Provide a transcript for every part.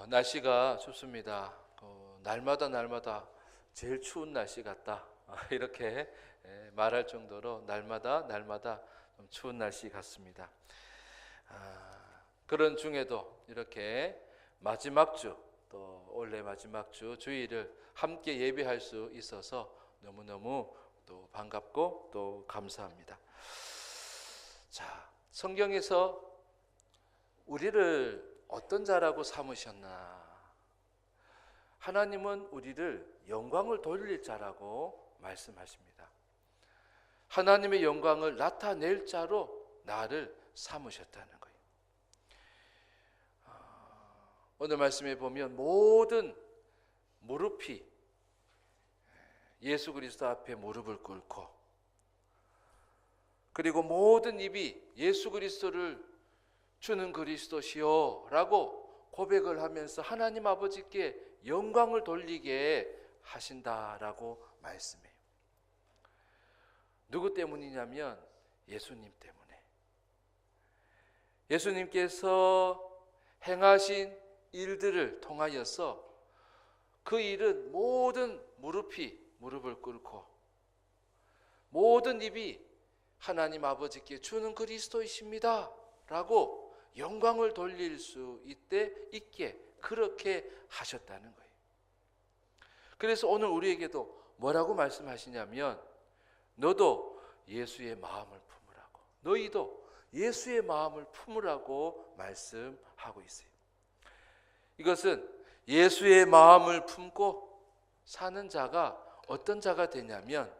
날씨가 춥습니다. 날마다 제일 추운 날씨 같다. 이렇게 말할 정도로 날마다 좀 추운 날씨 같습니다. 그런 중에도 이렇게 마지막 주, 또 올해 마지막 주 주일을 함께 예배할 수 있어서 너무너무 또 반갑고 또 감사합니다. 자, 성경에서 우리를 어떤 자라고 삼으셨나? 하나님은 우리를 영광을 돌릴 자라고 말씀하십니다. 하나님의 영광을 나타낼 자로 나를 삼으셨다는 거예요. 오늘 말씀에 보면 모든 무릎이 예수 그리스도 앞에 무릎을 꿇고, 그리고 모든 입이 예수 그리스도를 주는 그리스도시요 라고 고백을 하면서 하나님 아버지께 영광을 돌리게 하신다라고 말씀해요. 누구 때문이냐면 예수님 때문에. 예수님께서 행하신 일들을 통하여서 그 일은 모든 무릎이 무릎을 꿇고 모든 입이 하나님 아버지께 주는 그리스도이십니다 라고 영광을 돌릴 수 있게 그렇게 하셨다는 거예요. 그래서 오늘 우리에게도 뭐라고 말씀하시냐면 너도 예수의 마음을 품으라고, 너희도 예수의 마음을 품으라고 말씀하고 있어요. 이것은 예수의 마음을 품고 사는 자가 어떤 자가 되냐면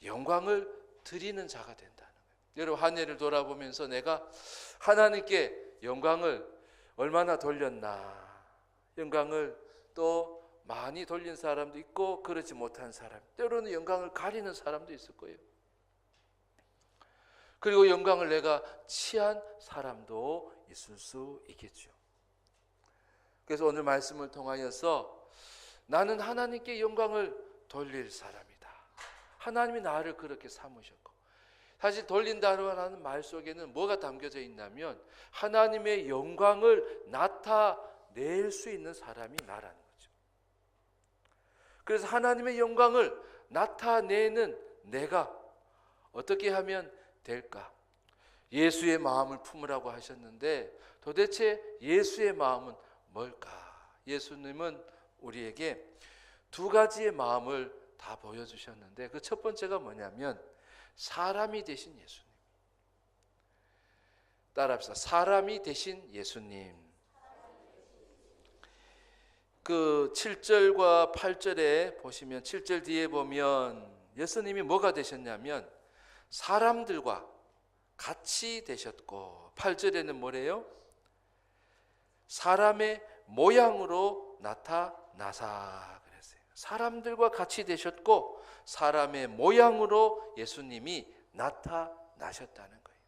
영광을 드리는 자가 된다는 거예요. 여러분, 한 해를 돌아보면서 내가 하나님께 영광을 얼마나 돌렸나, 영광을 또 많이 돌린 사람도 있고 그렇지 못한 사람, 때로는 영광을 가리는 사람도 있을 거예요. 그리고 영광을 내가 취한 사람도 있을 수 있겠죠. 그래서 오늘 말씀을 통하여서 나는 하나님께 영광을 돌릴 사람이다. 하나님이 나를 그렇게 삼으셨고, 사실 돌린다라는 말 속에는 뭐가 담겨져 있냐면 하나님의 영광을 나타낼 수 있는 사람이 나라는 거죠. 그래서 하나님의 영광을 나타내는 내가 어떻게 하면 될까? 예수의 마음을 품으라고 하셨는데 도대체 예수의 마음은 뭘까? 예수님은 우리에게 두 가지의 마음을 다 보여주셨는데 그 첫 번째가 뭐냐면 사람이 되신 예수님. 따라합시다. 사람이 되신 예수님. 그 7절과 8절에 보시면, 7절 뒤에 보면 예수님이 뭐가 되셨냐면 사람들과 같이 되셨고, 8절에는 뭐래요? 사람의 모양으로 나타나사 그랬어요. 사람들과 같이 되셨고 사람의 모양으로 예수님이 나타나셨다는 거예요.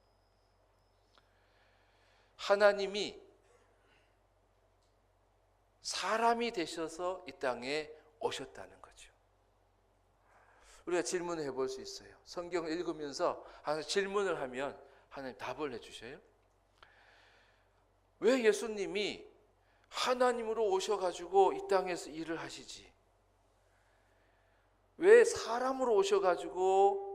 하나님이 사람이 되셔서 이 땅에 오셨다는 거죠. 우리가 질문을 해볼 수 있어요. 성경을 읽으면서 항상 질문을 하면 하나님 답을 해주셔요. 왜 예수님이 하나님으로 오셔가지고 이 땅에서 일을 하시지? 왜 사람으로 오셔가지고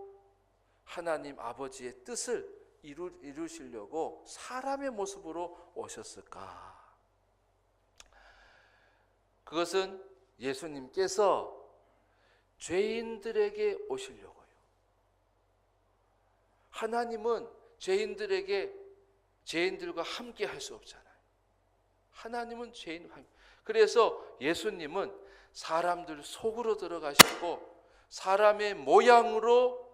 하나님 아버지의 뜻을 이루시려고 사람의 모습으로 오셨을까? 그것은 예수님께서 죄인들에게 오시려고요. 하나님은 죄인들과 함께 할 수 없잖아요. 하나님은 죄인과 함께. 그래서 예수님은 사람들 속으로 들어가시고 사람의 모양으로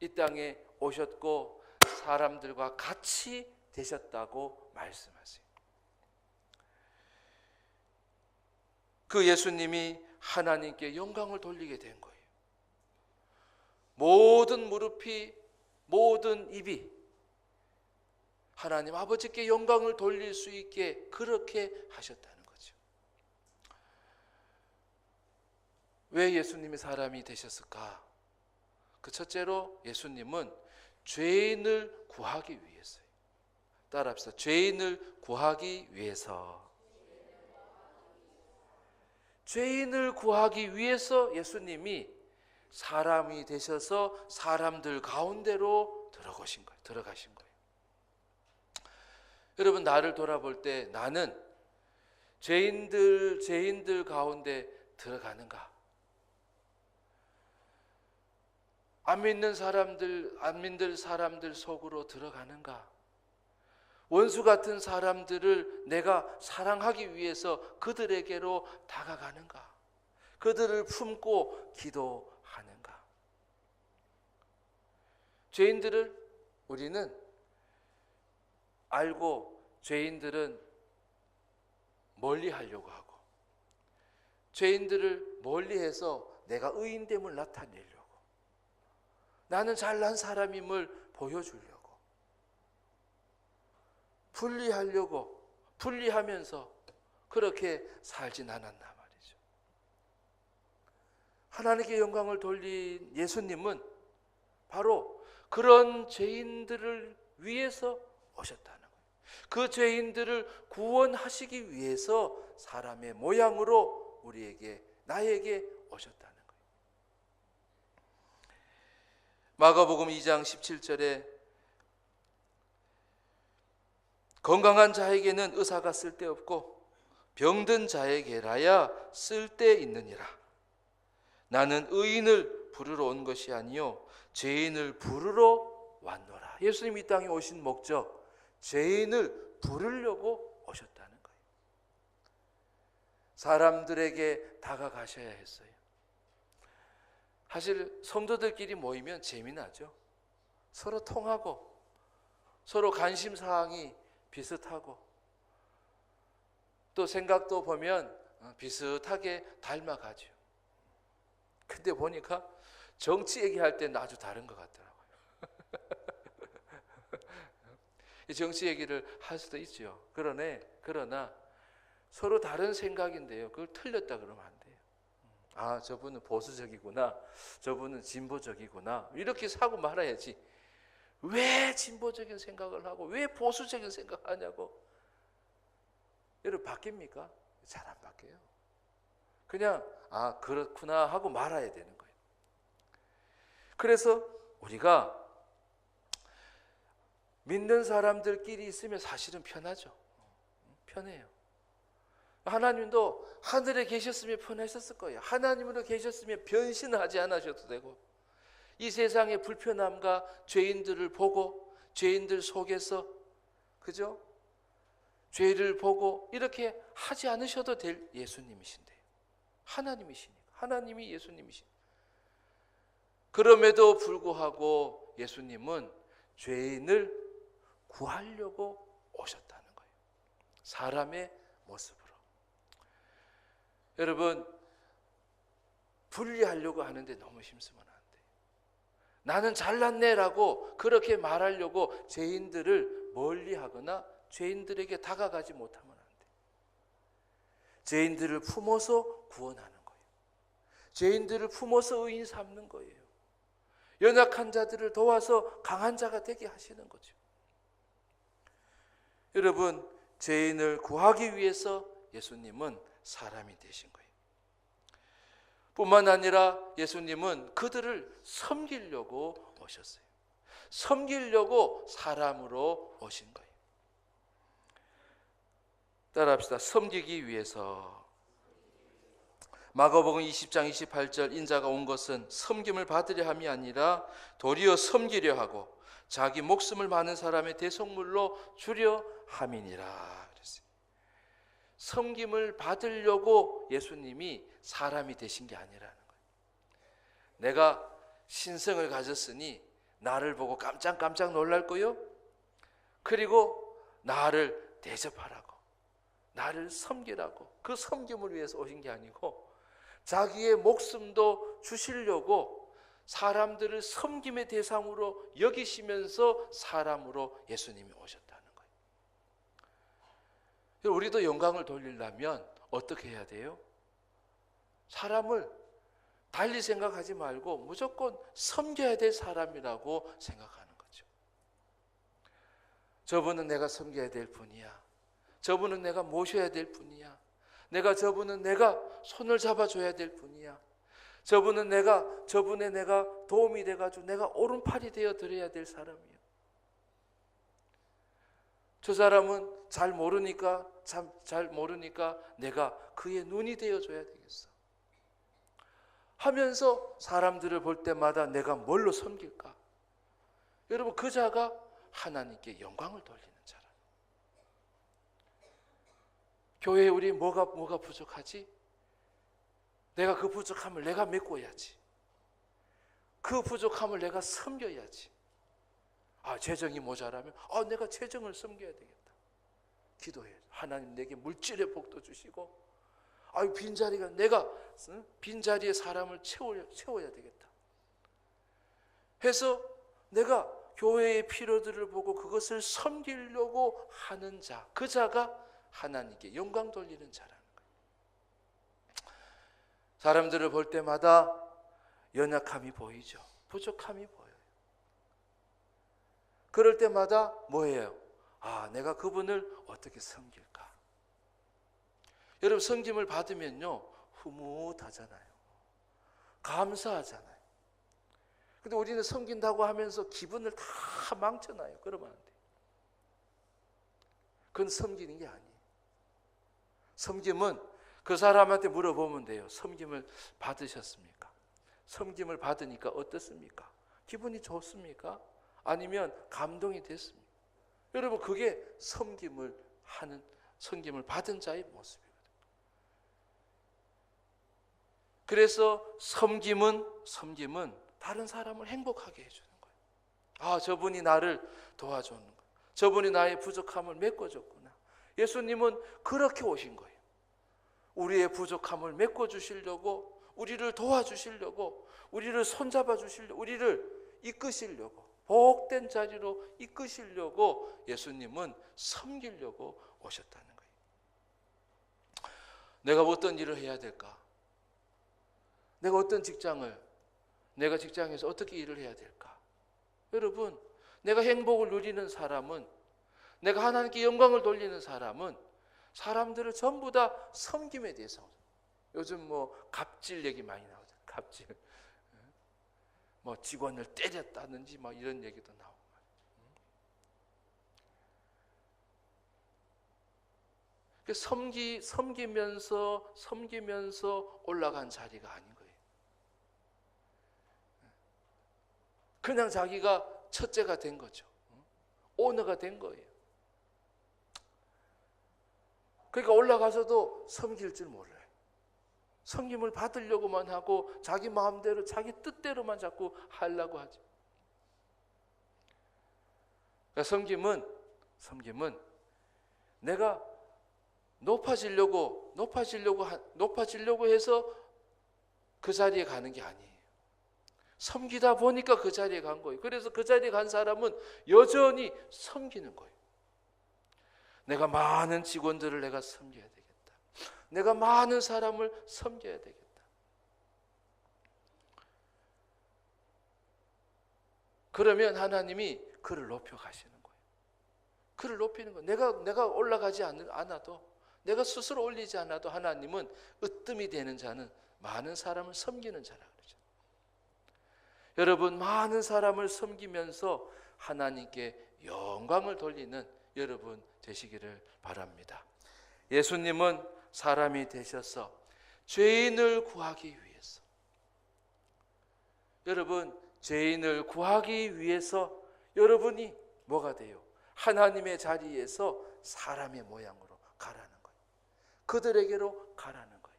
이 땅에 오셨고 사람들과 같이 되셨다고 말씀하세요. 그 예수님이 하나님께 영광을 돌리게 된 거예요. 모든 무릎이, 모든 입이 하나님 아버지께 영광을 돌릴 수 있게 그렇게 하셨다는 거죠. 왜 예수님이 사람이 되셨을까? 그 첫째로 예수님은 죄인을 구하기 위해서요. 따라합시다. 죄인을 구하기 위해서. 죄인을 구하기 위해서 예수님이 사람이 되셔서 사람들 가운데로 들어가신 거예요. 여러분, 나를 돌아볼 때 나는 죄인들 가운데 들어가는가? 안 믿는 사람들 속으로 들어가는가? 원수 같은 사람들을 내가 사랑하기 위해서 그들에게로 다가가는가? 그들을 품고 기도하는가? 죄인들을 우리는 알고 죄인들은 멀리 하려고 하고, 죄인들을 멀리해서 내가 의인됨을 나타내려고, 나는 잘난 사람임을 보여주려고, 분리하면서 그렇게 살진 않았나 말이죠. 하나님께 영광을 돌린 예수님은 바로 그런 죄인들을 위해서 오셨다는 거예요. 그 죄인들을 구원하시기 위해서 사람의 모양으로 나에게 오셨다는 거예요. 마가복음 2장 17절에 건강한 자에게는 의사가 쓸데없고 병든 자에게라야 쓸데있느니라. 나는 의인을 부르러 온 것이 아니요 죄인을 부르러 왔노라. 예수님이 이 땅에 오신 목적, 죄인을 부르려고 오셨다는 거예요. 사람들에게 다가가셔야 했어요. 사실 성도들끼리 모이면 재미나죠. 서로 통하고 서로 관심사항이 비슷하고 또 생각도 보면 비슷하게 닮아가죠. 근데 보니까 정치 얘기할 때는 아주 다른 것 같더라고요. 정치 얘기를 할 수도 있죠. 그러나 서로 다른 생각인데요, 그걸 틀렸다 그러면 안 돼요. 아, 저분은 보수적이구나, 저분은 진보적이구나, 이렇게 사고 말아야지. 왜 진보적인 생각을 하고 왜 보수적인 생각을 하냐고. 여러분, 바뀝니까? 잘 안 바뀌어요. 그냥 그렇구나 하고 말아야 되는 거예요. 그래서 우리가 믿는 사람들끼리 있으면 사실은 편하죠. 편해요. 하나님도 하늘에 계셨으면 편하셨을 거예요. 하나님으로 계셨으면 변신하지 않으셔도 되고, 이 세상의 불편함과 죄인들을 보고 죄인들 속에서, 그죠? 죄를 보고 이렇게 하지 않으셔도 될 예수님이신데요. 하나님이시니까. 하나님이 예수님이시니까. 그럼에도 불구하고 예수님은 죄인을 구하려고 오셨다는 거예요. 사람의 모습으로. 여러분, 분리하려고 하는데 너무 힘쓰면 안 돼요. 나는 잘났네라고 그렇게 말하려고 죄인들을 멀리하거나 죄인들에게 다가가지 못하면 안 돼요. 죄인들을 품어서 구원하는 거예요. 죄인들을 품어서 의인 삼는 거예요. 연약한 자들을 도와서 강한 자가 되게 하시는 거죠. 여러분, 죄인을 구하기 위해서 예수님은 사람이 되신 거예요. 뿐만 아니라 예수님은 그들을 섬기려고 오셨어요. 섬기려고 사람으로 오신 거예요. 따라합시다. 섬기기 위해서. 마가복음 20장 28절, 인자가 온 것은 섬김을 받으려 함이 아니라 도리어 섬기려 하고 자기 목숨을 많은 사람의 대속물로 주려 함이니라 그랬어요. 섬김을 받으려고 예수님이 사람이 되신 게 아니라는 거예요. 내가 신성을 가졌으니 나를 보고 깜짝 놀랄 거요. 그리고 나를 대접하라고, 나를 섬기라고, 그 섬김을 위해서 오신 게 아니고 자기의 목숨도 주시려고 사람들을 섬김의 대상으로 여기시면서 사람으로 예수님이 오셨다는 거예요. 우리도 영광을 돌리려면 어떻게 해야 돼요? 사람을 달리 생각하지 말고 무조건 섬겨야 될 사람이라고 생각하는 거죠. 저분은 내가 섬겨야 될 분이야. 저분은 내가 모셔야 될 분이야. 저분은 내가 손을 잡아줘야 될 분이야. 저분에 내가 도움이 돼가지고 내가 오른팔이 되어 드려야 될 사람이야. 저 사람은 잘 모르니까 내가 그의 눈이 되어줘야 되겠어 하면서 사람들을 볼 때마다 내가 뭘로 섬길까? 여러분, 그 자가 하나님께 영광을 돌리는 자라. 교회에 우리 뭐가 부족하지? 내가 그 부족함을 내가 메꿔야지. 그 부족함을 내가 섬겨야지. 재정이 모자라면 내가 재정을 섬겨야 되겠다. 기도해. 하나님 내게 물질의 복도 주시고, 빈자리가 내가 빈자리에 사람을 채워야 되겠다 해서 내가 교회의 필요들을 보고 그것을 섬기려고 하는 자, 그 자가 하나님께 영광 돌리는 자라는 거예요. 사람들을 볼 때마다 연약함이 보이죠. 부족함이 보여요. 그럴 때마다 뭐예요? 내가 그분을 어떻게 섬길까? 여러분, 섬김을 받으면요 흐뭇하잖아요. 감사하잖아요. 근데 우리는 섬긴다고 하면서 기분을 다 망쳐놔요. 그러면 안 돼요. 그건 섬기는 게 아니에요. 섬김은 그 사람한테 물어보면 돼요. 섬김을 받으셨습니까? 섬김을 받으니까 어떻습니까? 기분이 좋습니까? 아니면 감동이 됐습니까? 여러분, 그게 섬김을 받은 자의 모습이거든요. 그래서 섬김은 다른 사람을 행복하게 해주는 거예요. 저분이 나를 도와주는 거예요. 저분이 나의 부족함을 메꿔줬구나. 예수님은 그렇게 오신 거예요. 우리의 부족함을 메꿔주시려고, 우리를 도와주시려고, 우리를 손잡아 주시려고, 우리를 이끄시려고, 복된 자리로 이끄시려고 예수님은 섬기려고 오셨다는 거예요. 내가 어떤 일을 해야 될까? 내가 직장에서 어떻게 일을 해야 될까? 여러분, 내가 행복을 누리는 사람은, 내가 하나님께 영광을 돌리는 사람은 사람들을 전부 다 섬김에 대해서, 요즘 갑질 얘기 많이 나오잖아요. 갑질. 직원을 때렸다든지 이런 얘기도 나오고. 섬기면서 올라간 자리가 아닌 거예요. 그냥 자기가 첫째가 된 거죠. 오너가 된 거예요. 그러니까 올라가서도 섬길 줄 몰라요. 섬김을 받으려고만 하고 자기 마음대로, 자기 뜻대로만 자꾸 하려고 하죠. 그러니까 섬김은 내가 높아지려고 해서 그 자리에 가는 게 아니에요. 섬기다 보니까 그 자리에 간 거예요. 그래서 그 자리에 간 사람은 여전히 섬기는 거예요. 내가 많은 직원들을 내가 섬겨야 되겠다. 내가 많은 사람을 섬겨야 되겠다. 그러면 하나님이 그를 높여 가시는 거예요. 그를 높이는 거예요. 내가 올라가지 않아도, 내가 스스로 올리지 않아도 하나님은 으뜸이 되는 자는 많은 사람을 섬기는 자라 그러죠. 여러분, 많은 사람을 섬기면서 하나님께 영광을 돌리는 여러분 되시기를 바랍니다. 예수님은 사람이 되셔서 죄인을 구하기 위해서, 여러분, 죄인을 구하기 위해서 여러분이 뭐가 돼요? 하나님의 자리에서 사람의 모양으로 가라는 거예요. 그들에게로 가라는 거예요.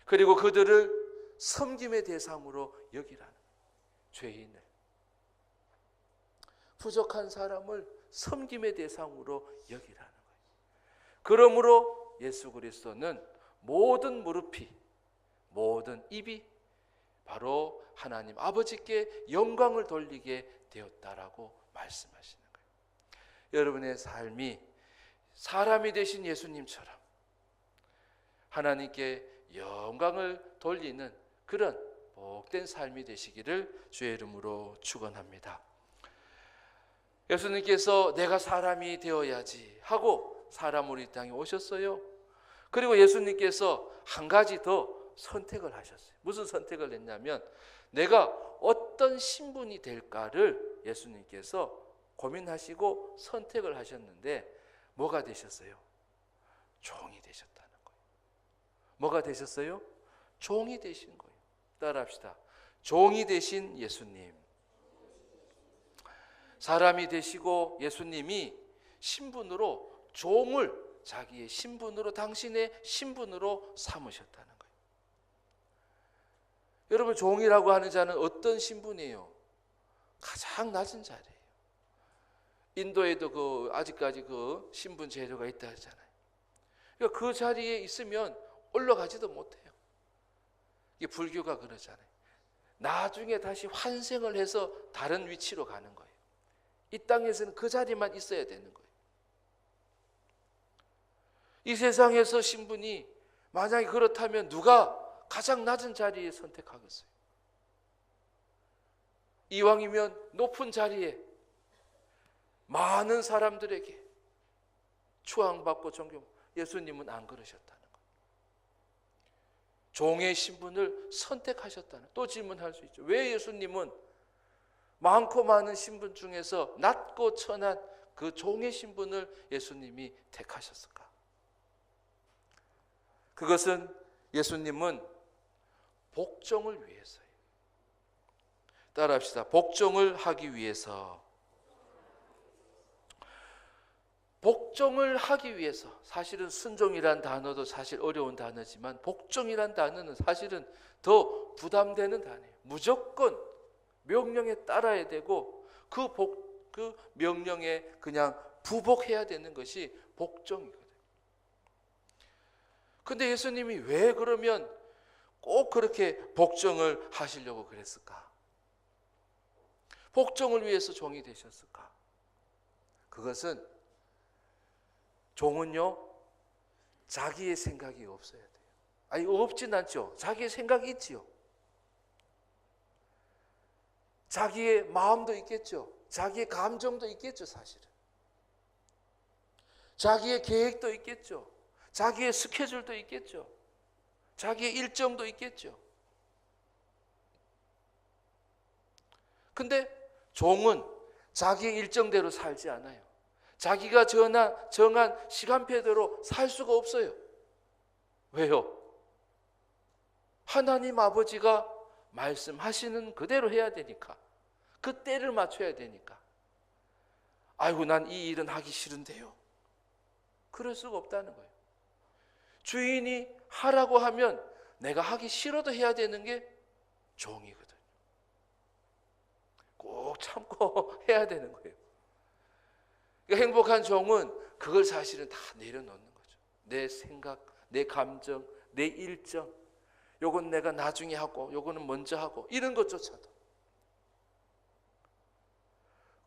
그리고 그들을 섬김의 대상으로 여기라는 거예요. 죄인을, 부족한 사람을 섬김의 대상으로 여기라는 거예요. 그러므로 예수 그리스도는 모든 무릎이, 모든 입이 바로 하나님 아버지께 영광을 돌리게 되었다라고 말씀하시는 거예요. 여러분의 삶이 사람이 되신 예수님처럼 하나님께 영광을 돌리는 그런 복된 삶이 되시기를 주의 이름으로 축원합니다. 예수님께서 내가 사람이 되어야지 하고 사람으로 이 땅에 오셨어요. 그리고 예수님께서 한 가지 더 선택을 하셨어요. 무슨 선택을 했냐면 내가 어떤 신분이 될까를 예수님께서 고민하시고 선택을 하셨는데 뭐가 되셨어요? 종이 되셨다는 거예요. 뭐가 되셨어요? 종이 되신 거예요. 따라합시다. 종이 되신 예수님. 사람이 되시고 예수님이 신분으로 종을 자기의 신분으로, 당신의 신분으로 삼으셨다는 거예요. 여러분, 종이라고 하는 자는 어떤 신분이에요? 가장 낮은 자리예요. 인도에도 아직까지 신분 제도가 있다 하잖아요. 그러니까 그 자리에 있으면 올라가지도 못해요. 이게 불교가 그러잖아요. 나중에 다시 환생을 해서 다른 위치로 가는 거예요. 이 땅에서는 그 자리만 있어야 되는 거예요. 이 세상에서 신분이 만약에 그렇다면 누가 가장 낮은 자리에 선택하겠어요? 이왕이면 높은 자리에 많은 사람들에게 추앙받고 존경. 예수님은 안 그러셨다는 거예요. 종의 신분을 선택하셨다는. 또 질문할 수 있죠. 왜 예수님은 많고 많은 신분 중에서 낮고 천한 그 종의 신분을 예수님이 택하셨을까? 그것은 예수님은 복종을 위해서예요. 따라합시다. 복종을 하기 위해서. 복종을 하기 위해서. 사실은 순종이란 단어도 사실 어려운 단어지만 복종이란 단어는 사실은 더 부담되는 단어예요. 무조건 명령에 따라야 되고 그 명령에 그냥 부복해야 되는 것이 복종이거든요. 근데 예수님이 왜 그러면 꼭 그렇게 복종을 하시려고 그랬을까? 복종을 위해서 종이 되셨을까? 그것은 종은요, 자기의 생각이 없어야 돼요. 아니, 없진 않죠. 자기의 생각이 있지요. 자기의 마음도 있겠죠. 자기의 감정도 있겠죠, 사실은. 자기의 계획도 있겠죠. 자기의 스케줄도 있겠죠. 자기의 일정도 있겠죠. 근데 종은 자기의 일정대로 살지 않아요. 자기가 정한 시간표대로 살 수가 없어요. 왜요? 하나님 아버지가 말씀하시는 그대로 해야 되니까. 그 때를 맞춰야 되니까. 아이고, 난 이 일은 하기 싫은데요. 그럴 수가 없다는 거예요. 주인이 하라고 하면 내가 하기 싫어도 해야 되는 게 종이거든요. 꼭 참고 해야 되는 거예요. 그러니까 행복한 종은 그걸 사실은 다 내려놓는 거죠. 내 생각, 내 감정, 내 일정, 요건 내가 나중에 하고 요거는 먼저 하고 이런 것조차도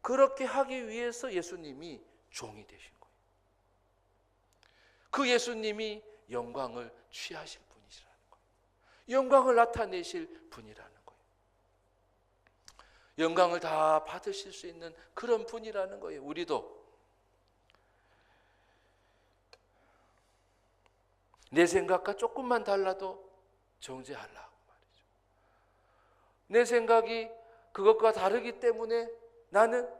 그렇게 하기 위해서 예수님이 종이 되신 거예요. 그 예수님이 영광을 취하실 분이시라는 거예요. 영광을 나타내실 분이라는 거예요. 영광을 다 받으실 수 있는 그런 분이라는 거예요. 우리도 내 생각과 조금만 달라도 정죄하려고 말이죠. 내 생각이 그것과 다르기 때문에 나는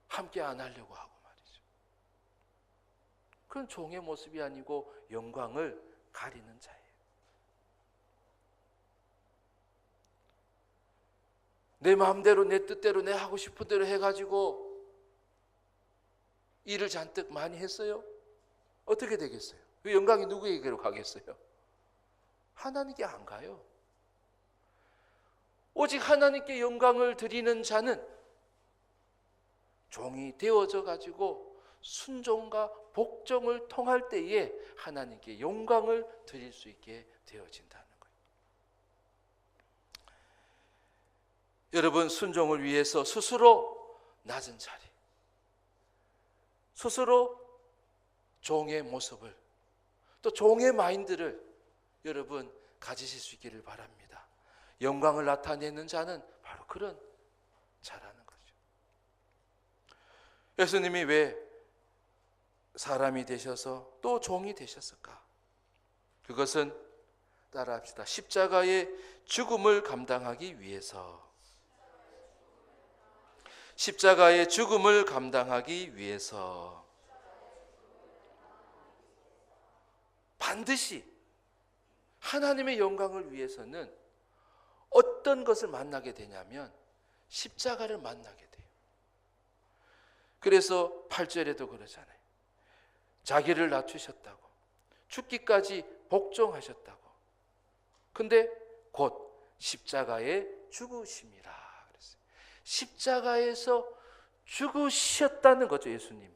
함께 안 하려고 하고 말이죠. 그건 종의 모습이 아니고 영광을 가리는 자예요. 내 마음대로 내 뜻대로 내 하고 싶은 대로 해가지고 일을 잔뜩 많이 했어요. 어떻게 되겠어요? 그 영광이 누구에게로 가겠어요? 하나님께 안 가요. 오직 하나님께 영광을 드리는 자는 종이 되어져 가지고 순종과 복종을 통할 때에 하나님께 영광을 드릴 수 있게 되어진다는 거예요. 여러분, 순종을 위해서 스스로 낮은 자리, 스스로 종의 모습을, 또 종의 마인드를 여러분 가지실 수 있기를 바랍니다. 영광을 나타내는 자는 바로 그런 자라는 거죠. 예수님이 왜 사람이 되셔서 또 종이 되셨을까? 그것은 따라합시다. 십자가의 죽음을 감당하기 위해서. 십자가의 죽음을 감당하기 위해서 반드시 하나님의 영광을 위해서는 어떤 것을 만나게 되냐면 십자가를 만나게 돼요. 그래서 8절에도 그러잖아요. 자기를 낮추셨다고, 죽기까지 복종하셨다고. 근데 곧 십자가에 죽으심이라 그랬어요. 십자가에서 죽으셨다는 거죠. 예수님이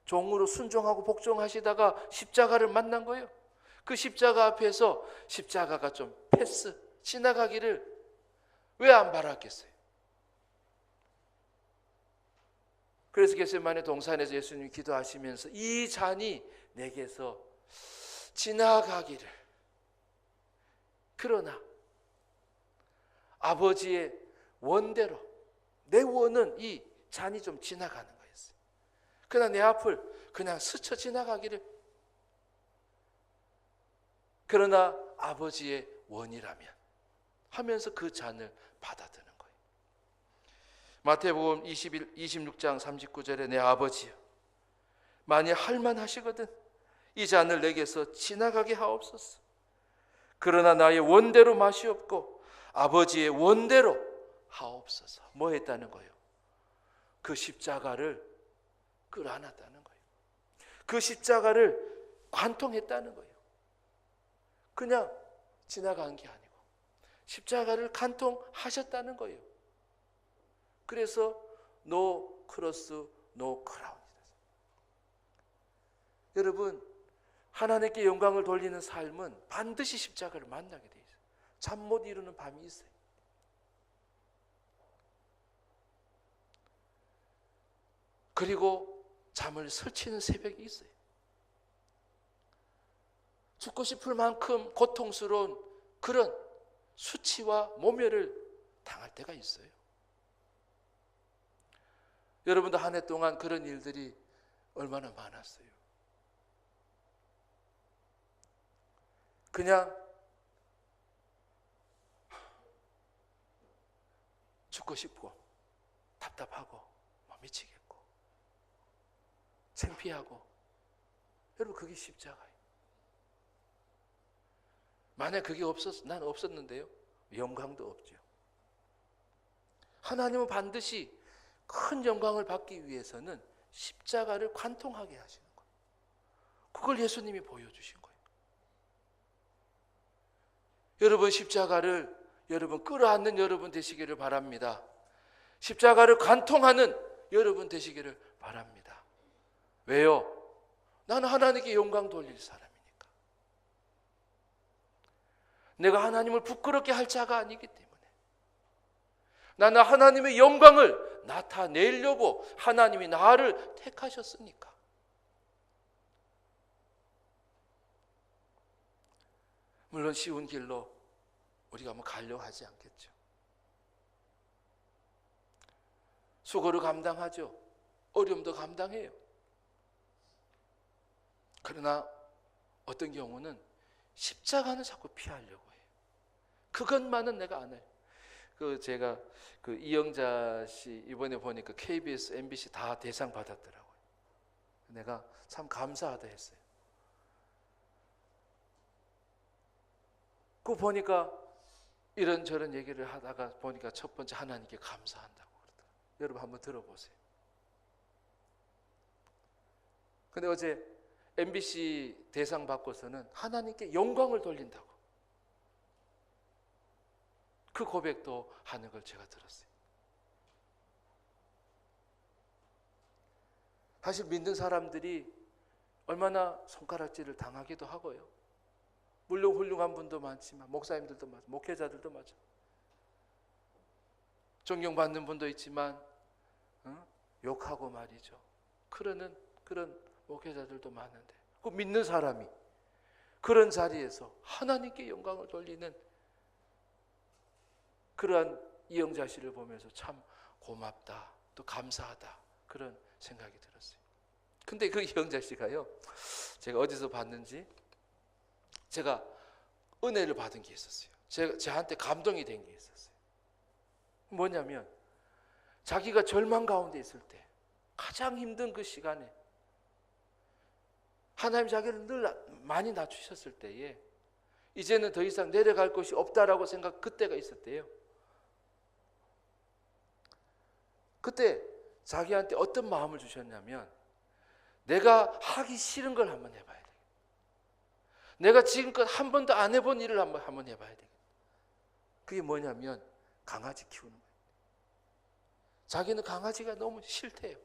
종으로 순종하고 복종하시다가 십자가를 만난 거예요. 그 십자가 앞에서 십자가가 좀 패스 지나가기를 왜 안 바랐겠어요? 그래서 겟세마네 동산에서 예수님이 기도하시면서 이 잔이 내게서 지나가기를, 그러나 아버지의 원대로 내 원은 이 잔이 좀 지나가는 거였어요. 그러나 내 앞을 그냥 스쳐 지나가기를, 그러나 아버지의 원이라면 하면서 그 잔을 받아드는 거예요. 마태복음 26장 39절에 내 아버지여, 만일 할만하시거든 이 잔을 내게서 지나가게 하옵소서. 그러나 나의 원대로 마시옵고 아버지의 원대로 하옵소서. 뭐 했다는 거예요? 그 십자가를 끌어안았다는 거예요. 그 십자가를 관통했다는 거예요. 그냥 지나간 게 아니고 십자가를 관통하셨다는 거예요. 그래서 노 크로스 노 크라운이다. 여러분, 하나님께 영광을 돌리는 삶은 반드시 십자가를 만나게 돼 있어요. 잠 못 이루는 밤이 있어요. 그리고 잠을 설치는 새벽이 있어요. 죽고 싶을 만큼 고통스러운 그런 수치와 모멸을 당할 때가 있어요. 여러분도 한 해 동안 그런 일들이 얼마나 많았어요. 그냥 죽고 싶고 답답하고 미치겠고 창피하고. 여러분, 그게 십자가예요. 만약 그게 난 없었는데요, 영광도 없죠. 하나님은 반드시 큰 영광을 받기 위해서는 십자가를 관통하게 하시는 거예요. 그걸 예수님이 보여주신 거예요. 여러분, 십자가를 여러분 끌어안는 여러분 되시기를 바랍니다. 십자가를 관통하는 여러분 되시기를 바랍니다. 왜요? 나는 하나님께 영광 돌릴 사람이니까. 내가 하나님을 부끄럽게 할 자가 아니기 때문에. 나는 하나님의 영광을 나타내려고 하나님이 나를 택하셨으니까. 물론 쉬운 길로 우리가 가려고 하지 않겠죠. 수고를 감당하죠. 어려움도 감당해요. 그러나 어떤 경우는 십자가는 자꾸 피하려고 해요. 그것만은 내가 안 해요. 제가 이영자 씨 이번에 보니까 KBS, MBC 다 대상 받았더라고요. 내가 참 감사하다 했어요. 그 보니까 이런저런 얘기를 하다가 보니까 첫 번째 하나님께 감사한다고 그러더라고요. 여러분 한번 들어보세요. 근데 어제 MBC 대상 받고서는 하나님께 영광을 돌린다고 그 고백도 하는 걸 제가 들었어요. 사실 믿는 사람들이 얼마나 손가락질을 당하기도 하고요. 물론 훌륭한 분도 많지만 목사님들도 많죠. 목회자들도 많죠. 존경받는 분도 있지만 욕하고 말이죠. 그러는 그런 목회자들도 많은데 그 믿는 사람이 그런 자리에서 하나님께 영광을 돌리는 그러한 이영자 씨를 보면서 참 고맙다, 또 감사하다, 그런 생각이 들었어요. 근데 그 영자씨가요, 제가 어디서 봤는지 제가 은혜를 받은 게 있었어요. 저한테 감동이 된 게 있었어요. 뭐냐면 자기가 절망 가운데 있을 때, 가장 힘든 그 시간에 하나님 자기를 늘 많이 낮추셨을 때에 이제는 더 이상 내려갈 것이 없다라고 생각, 그때가 있었대요. 그때 자기한테 어떤 마음을 주셨냐면, 내가 하기 싫은 걸 한번 해봐야 돼. 내가 지금껏 한 번도 안 해본 일을 한번 해봐야 돼. 그게 뭐냐면 강아지 키우는 거예요. 자기는 강아지가 너무 싫대요.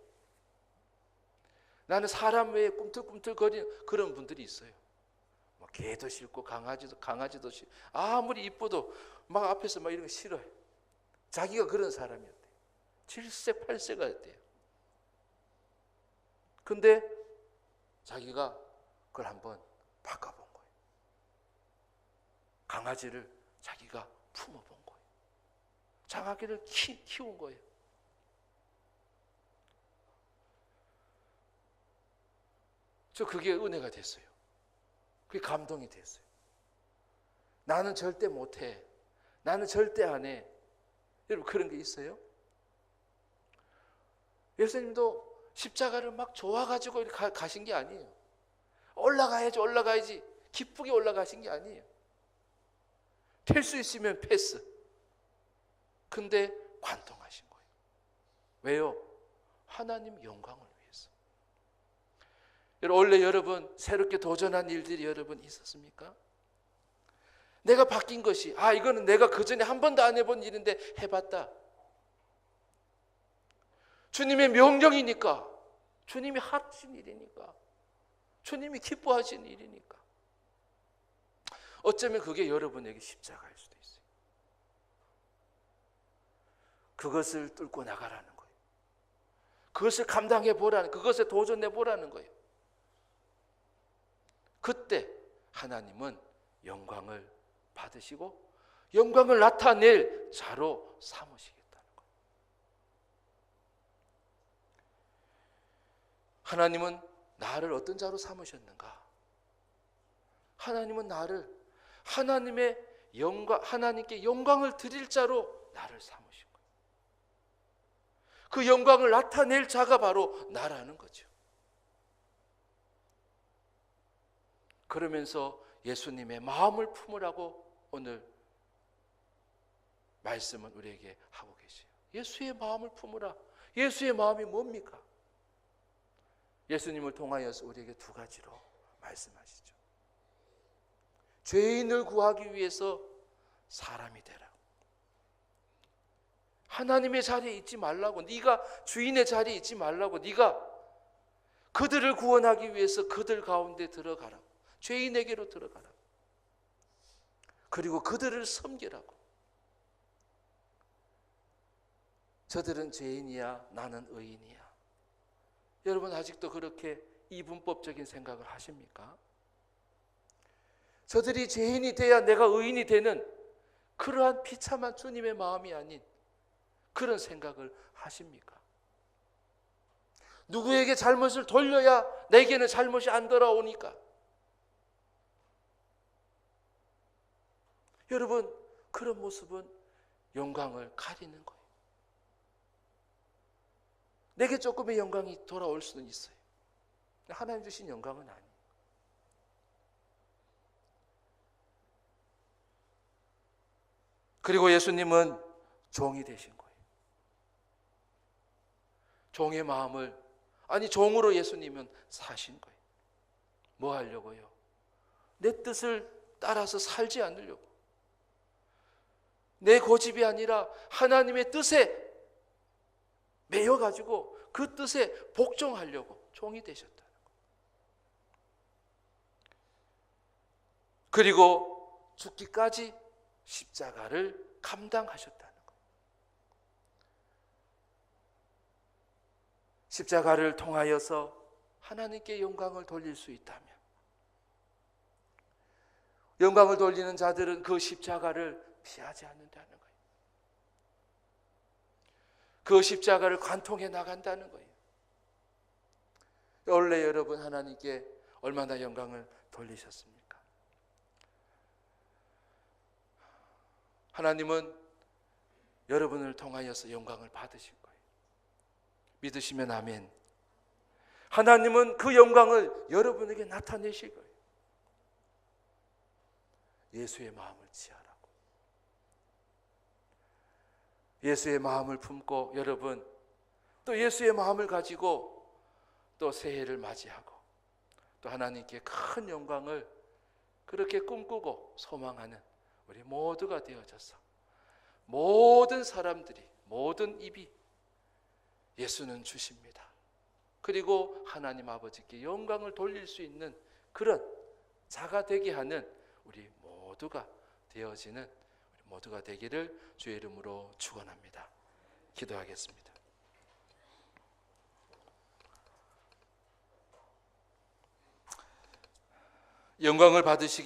나는 사람 외에 꿈틀꿈틀거리는 그런 분들이 있어요. 뭐 개도 싫고 강아지도 싫고, 아무리 이뻐도 막 앞에서 막 이런 거 싫어요. 자기가 그런 사람이었대요. 7세 8세가 됐대요. 근데 자기가 그걸 한번 바꿔본 거예요. 강아지를 자기가 품어본 거예요. 장아기를 키운 거예요. 저 그게 은혜가 됐어요. 그게 감동이 됐어요. 나는 절대 못해. 나는 절대 안 해. 여러분, 그런 게 있어요? 예수님도 십자가를 막 좋아가지고 가신 게 아니에요. 올라가야지 기쁘게 올라가신 게 아니에요. 팰 수 있으면 패스. 근데 관통하신 거예요. 왜요? 하나님 영광을 위해서. 원래 여러분 새롭게 도전한 일들이 여러분 있었습니까? 내가 바뀐 것이, 이거는 내가 그전에 한 번도 안 해본 일인데 해봤다. 주님의 명령이니까, 주님이 하신 일이니까, 주님이 기뻐하신 일이니까. 어쩌면 그게 여러분에게 십자가일 수도 있어요. 그것을 뚫고 나가라는 거예요. 그것을 감당해 보라는, 그것에 도전해 보라는 거예요. 그때 하나님은 영광을 받으시고 영광을 나타낼 자로 삼으시겠다는 거예요. 하나님은 나를 어떤 자로 삼으셨는가? 하나님은 나를 하나님의 영광, 하나님께 영광을 드릴 자로 나를 삼으신 거예요. 그 영광을 나타낼 자가 바로 나라는 거죠. 그러면서 예수님의 마음을 품으라고 오늘 말씀은 우리에게 하고 계세요. 예수의 마음을 품으라. 예수의 마음이 뭡니까? 예수님을 통하여서 우리에게 두 가지로 말씀하시죠. 죄인을 구하기 위해서 사람이 되라. 하나님의 자리에 있지 말라고, 네가 주인의 자리에 있지 말라고, 네가 그들을 구원하기 위해서 그들 가운데 들어가라. 죄인에게로 들어가라. 그리고 그들을 섬기라고. 저들은 죄인이야, 나는 의인이야. 여러분 아직도 그렇게 이분법적인 생각을 하십니까? 저들이 죄인이 돼야 내가 의인이 되는 그러한 비참한 주님의 마음이 아닌 그런 생각을 하십니까? 누구에게 잘못을 돌려야 내게는 잘못이 안 돌아오니까. 여러분, 그런 모습은 영광을 가리는 거예요. 내게 조금의 영광이 돌아올 수는 있어요. 하나님 주신 영광은 아니에요. 그리고 예수님은 종이 되신 거예요. 종의 마음을, 종으로 예수님은 사신 거예요. 뭐 하려고요? 내 뜻을 따라서 살지 않으려고. 내 고집이 아니라 하나님의 뜻에 매여가지고 그 뜻에 복종하려고 종이 되셨다는 거예요. 그리고 죽기까지 십자가를 감당하셨다는 거예요. 십자가를 통하여서 하나님께 영광을 돌릴 수 있다면, 영광을 돌리는 자들은 그 십자가를 피하지 않는다는 거예요. 그 십자가를 관통해 나간다는 거예요. 원래 여러분 하나님께 얼마나 영광을 돌리셨습니까? 하나님은 여러분을 통하여서 영광을 받으실 거예요. 믿으시면 아멘. 하나님은 그 영광을 여러분에게 나타내실 거예요. 예수의 마음을 취하라고. 예수의 마음을 품고 여러분 또 예수의 마음을 가지고 또 새해를 맞이하고 또 하나님께 큰 영광을 그렇게 꿈꾸고 소망하는 우리 모두가 되어져서 모든 사람들이 모든 입이 예수는 주십니다. 그리고 하나님 아버지께 영광을 돌릴 수 있는 그런 자가 되게 하는 우리 모두가 되어지는 우리 모두가 되기를 주의 이름으로 축원합니다. 기도하겠습니다. 영광을 받으시기